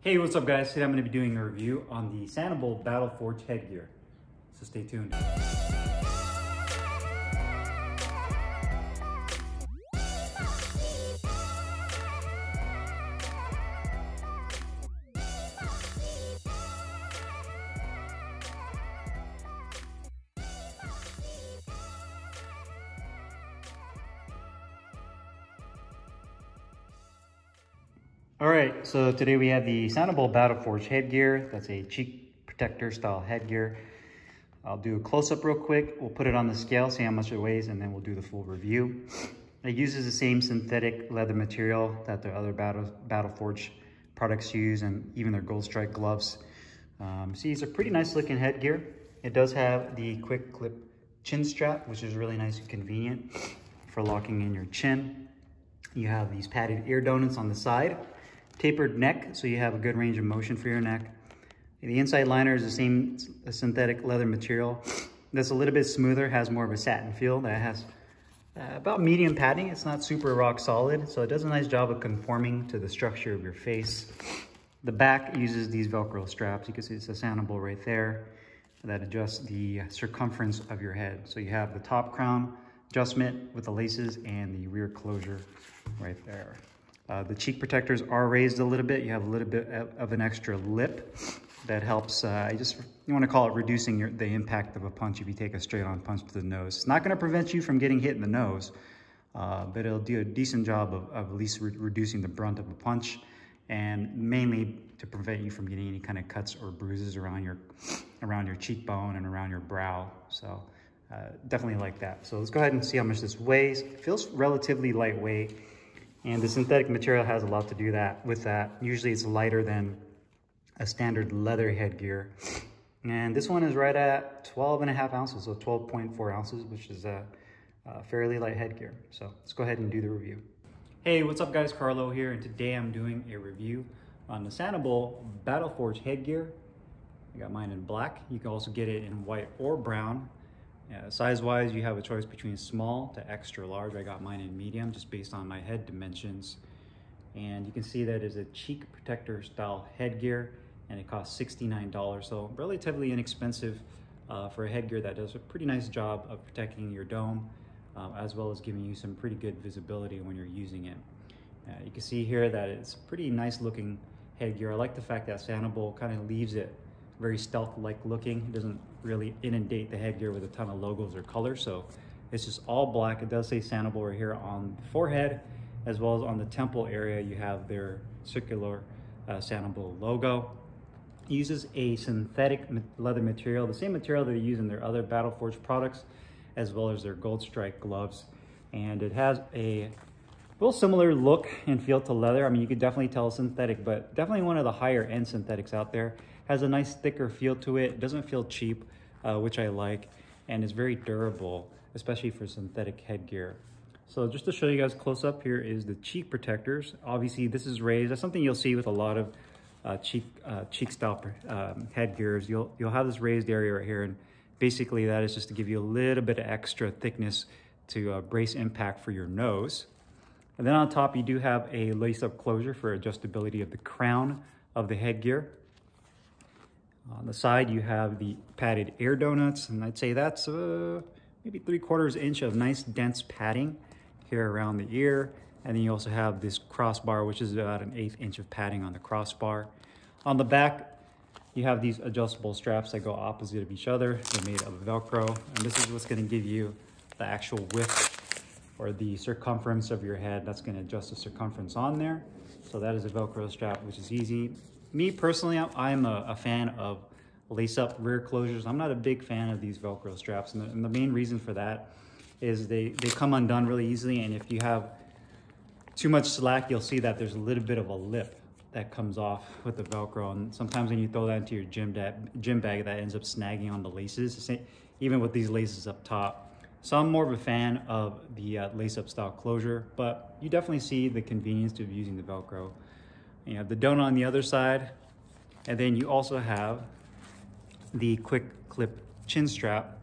Hey, what's up guys? Today I'm going to be doing a review on the Sanabul Battleforge headgear. So stay tuned. All right, so today we have the Sanabul Battleforge headgear. That's a cheek protector style headgear. I'll do a close-up real quick. We'll put it on the scale, see how much it weighs, and then we'll do the full review. It uses the same synthetic leather material that the other Battleforge products use, and even their gold strike gloves. See, it's a pretty nice looking headgear. It does have the quick clip chin strap, which is really nice and convenient for locking in your chin. You have these padded ear donuts on the side. Tapered neck, so you have a good range of motion for your neck. The inside liner is the same synthetic leather material. That's a little bit smoother, has more of a satin feel. That has about medium padding. It's not super rock solid, so it does a nice job of conforming to the structure of your face. The back uses these Velcro straps. You can see it's a Sanabul right there that adjusts the circumference of your head. So you have the top crown adjustment with the laces and the rear closure right there. The cheek protectors are raised a little bit. You have a little bit of an extra lip that helps, you want to call it reducing the impact of a punch if you take a straight on punch to the nose. It's not going to prevent you from getting hit in the nose, but it'll do a decent job of at least reducing the brunt of a punch, and mainly to prevent you from getting any kind of cuts or bruises around your cheekbone and around your brow. So definitely like that. So let's go ahead and see how much this weighs. It feels relatively lightweight. And the synthetic material has a lot to do with that. Usually it's lighter than a standard leather headgear. And this one is right at 12.5 ounces, so 12.4 ounces, which is a fairly light headgear. So let's go ahead and do the review. Hey, what's up guys? Carlo here, and today I'm doing a review on the Sanabul Battleforge headgear. I got mine in black. You can also get it in white or brown. Size-wise, you have a choice between small to extra large. I got mine in medium just based on my head dimensions. And you can see that is a cheek protector style headgear, and it costs $69. So relatively inexpensive for a headgear that does a pretty nice job of protecting your dome, as well as giving you some pretty good visibility when you're using it. You can see here that it's a pretty nice looking headgear. I like the fact that Sanabul kind of leaves it very stealth-like looking. It doesn't really inundate the headgear with a ton of logos or colors, so it's just all black. It does say Sanabul right here on the forehead, as well as on the temple area you have their circular Sanabul logo. It uses a synthetic leather material, the same material that they use in their other Battleforge products, as well as their gold strike gloves. And it has a real similar look and feel to leather. I mean, you could definitely tell it's synthetic, but definitely one of the higher end synthetics out there. Has a nice thicker feel to it. It doesn't feel cheap, which I like, and it's very durable, especially for synthetic headgear. So just to show you guys close up, here is the cheek protectors. Obviously this is raised. That's something you'll see with a lot of cheek style headgears. You'll have this raised area right here, and basically that is just to give you a little bit of extra thickness to brace impact for your nose. And then on top you do have a lace-up closure for adjustability of the crown of the headgear. On the side, you have the padded ear donuts, and I'd say that's maybe 3/4 inch of nice dense padding here around the ear. And then you also have this crossbar, which is about 1/8 inch of padding on the crossbar. On the back, you have these adjustable straps that go opposite of each other. They're made of Velcro, and this is what's going to give you the actual width or the circumference of your head. That's going to adjust the circumference on there. So that is a Velcro strap, which is easy. Me personally, I'm a fan of lace-up rear closures. I'm not a big fan of these Velcro straps, and the main reason for that is they come undone really easily, and if you have too much slack, you'll see that there's a little bit of a lip that comes off with the Velcro, and sometimes when you throw that into your gym bag, that ends up snagging on the laces, even with these laces up top. So I'm more of a fan of the lace-up style closure, but you definitely see the convenience of using the Velcro. You have the donut on the other side, and then you also have the quick clip chin strap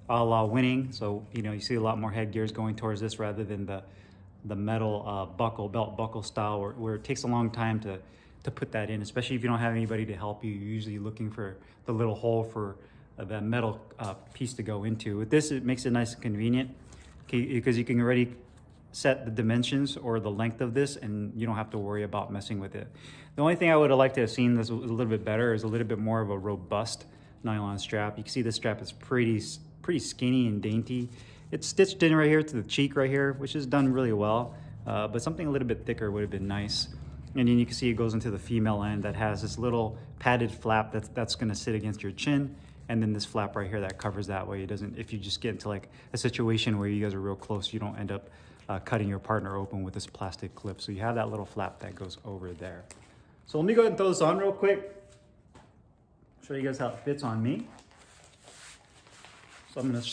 a la Winning. So, you see a lot more headgears going towards this rather than the metal belt buckle style where it takes a long time to to put that in, especially if you don't have anybody to help you. You're usually looking for the little hole for the metal piece to go into. With this, it makes it nice and convenient, because you can already set the dimensions or the length of this, and you don't have to worry about messing with it. The only thing I would have liked to have seen this was a little bit better is a little bit more of a robust nylon strap. You can see this strap is pretty skinny and dainty. It's stitched in right here to the cheek right here, which is done really well, but something a little bit thicker would have been nice. And then you can see it goes into the female end that has this little padded flap that's gonna sit against your chin, and then this flap right here that covers that way. It doesn't, if you just get into like a situation where you guys are real close, you don't end up cutting your partner open with this plastic clip. So you have that little flap that goes over there. So let me go ahead and throw this on real quick. Show you guys how it fits on me. So I'm gonna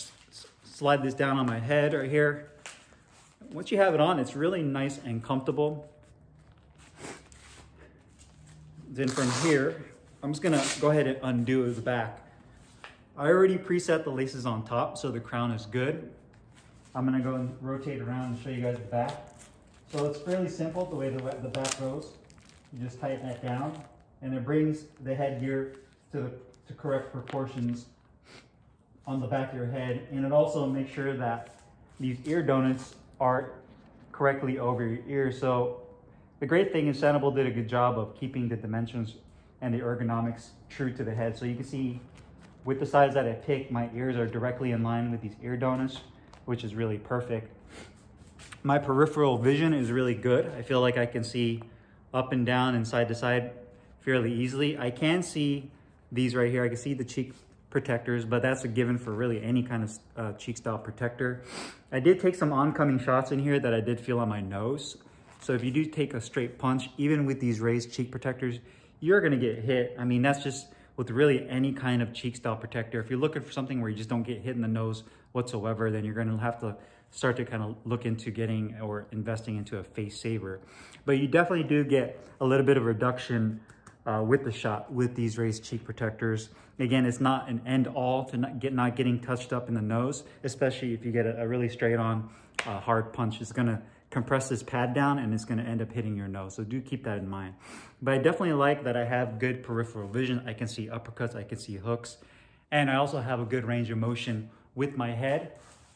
slide this down on my head right here. Once you have it on, it's really nice and comfortable. Then from here, I'm just gonna go ahead and undo the back. I already preset the laces on top, so the crown is good. I'm gonna go and rotate around and show you guys the back. So it's fairly simple the way the back goes. You just tighten that down, and it brings the headgear to correct proportions on the back of your head. And it also makes sure that these ear donuts are correctly over your ears. So the great thing is Sanabul did a good job of keeping the dimensions and the ergonomics true to the head. So you can see with the size that I picked, my ears are directly in line with these ear donuts, which is really perfect. My peripheral vision is really good. I feel like I can see up and down and side to side fairly easily. I can see these right here. I can see the cheek protectors, but that's a given for really any kind of cheek style protector. I did take some oncoming shots in here that I did feel on my nose. So if you do take a straight punch, even with these raised cheek protectors, you're gonna get hit. I mean, that's just with really any kind of cheek style protector. If you're looking for something where you just don't get hit in the nose whatsoever, then you're gonna have to start to kind of look into getting or investing into a face saver. But you definitely do get a little bit of reduction with the shot with these raised cheek protectors. Again, it's not an end all to not getting touched up in the nose, especially if you get a really straight on hard punch. It's gonna compress this pad down and it's gonna end up hitting your nose. So do keep that in mind. But I definitely like that I have good peripheral vision. I can see uppercuts, I can see hooks, and I also have a good range of motion with my head.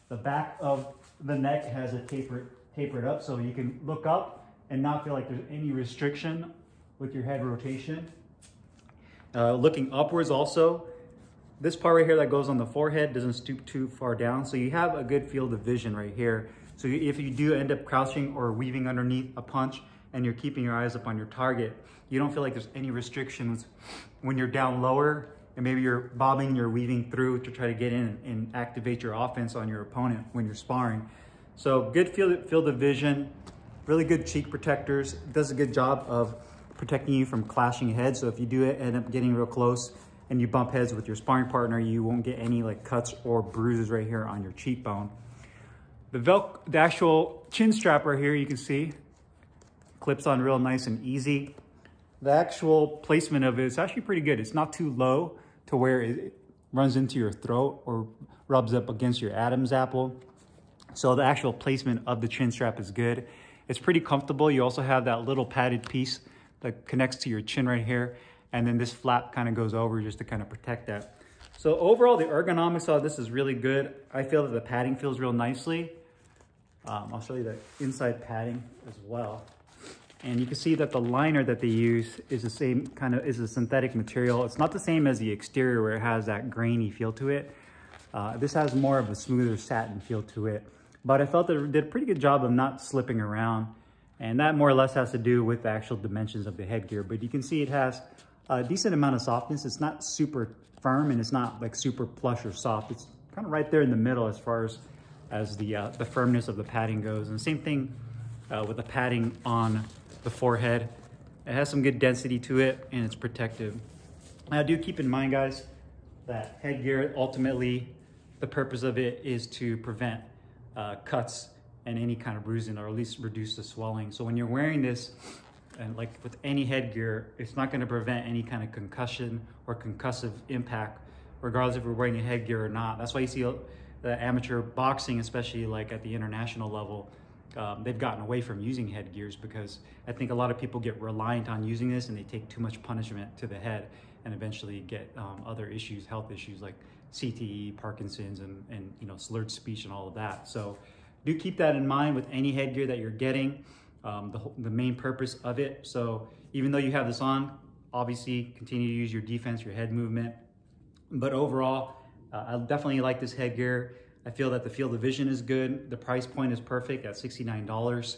The back of the neck has a tapered up, so you can look up and not feel like there's any restriction with your head rotation. Looking upwards also, this part right here that goes on the forehead doesn't stoop too far down, so you have a good field of vision right here. So if you do end up crouching or weaving underneath a punch and you're keeping your eyes up on your target, you don't feel like there's any restrictions when you're down lower and maybe you're bobbing, you're weaving through to try to get in and activate your offense on your opponent when you're sparring. So good field of vision, really good cheek protectors. It does a good job of protecting you from clashing heads. So if you do end up getting real close and you bump heads with your sparring partner, you won't get any like cuts or bruises right here on your cheekbone. The actual chin strap right here, you can see, clips on real nice and easy. The actual placement of it is actually pretty good. It's not too low to where it runs into your throat or rubs up against your Adam's apple. So the actual placement of the chin strap is good. It's pretty comfortable. You also have that little padded piece that connects to your chin right here. And then this flap kind of goes over just to kind of protect that. So overall, the ergonomics of this is really good. I feel that the padding feels real nicely. I'll show you the inside padding as well. And you can see that the liner that they use is the same kind of, is a synthetic material. It's not the same as the exterior where it has that grainy feel to it. This has more of a smoother satin feel to it. But I felt that it did a pretty good job of not slipping around. And that more or less has to do with the actual dimensions of the headgear. But you can see it has a decent amount of softness. It's not super firm and it's not like super plush or soft. It's kind of right there in the middle as far as the firmness of the padding goes. And same thing with the padding on the forehead. It has some good density to it and it's protective. Now do keep in mind, guys, that headgear, ultimately the purpose of it is to prevent cuts and any kind of bruising, or at least reduce the swelling. So when you're wearing this, and like with any headgear, it's not going to prevent any kind of concussion or concussive impact, regardless if we're wearing a headgear or not. That's why you see the amateur boxing, especially like at the international level, they've gotten away from using headgears, because I think a lot of people get reliant on using this and they take too much punishment to the head and eventually get other issues, health issues like CTE, Parkinson's, and you know, slurred speech and all of that. So do keep that in mind with any headgear that you're getting, the main purpose of it. So even though you have this on, obviously continue to use your defense, your head movement. But overall, I definitely like this headgear. I feel that the field of vision is good. The price point is perfect at $69.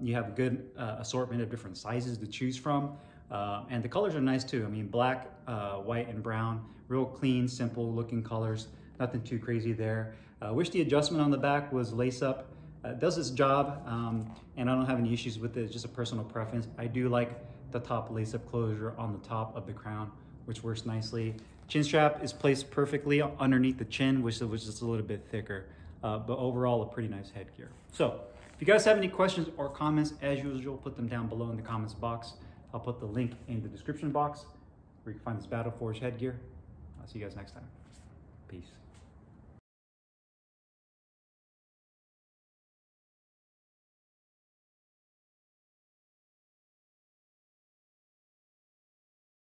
You have a good assortment of different sizes to choose from. And the colors are nice too. I mean, black, white, and brown, real clean, simple looking colors. Nothing too crazy there. Wish the adjustment on the back was lace up. It does its job, and I don't have any issues with it. It's just a personal preference. I do like the top lace up closure on the top of the crown, which works nicely. Chin strap is placed perfectly underneath the chin, which is just a little bit thicker, but overall a pretty nice headgear. So if you guys have any questions or comments, as usual, put them down below in the comments box. I'll put the link in the description box where you can find this Battle Forge headgear. I'll see you guys next time. Peace.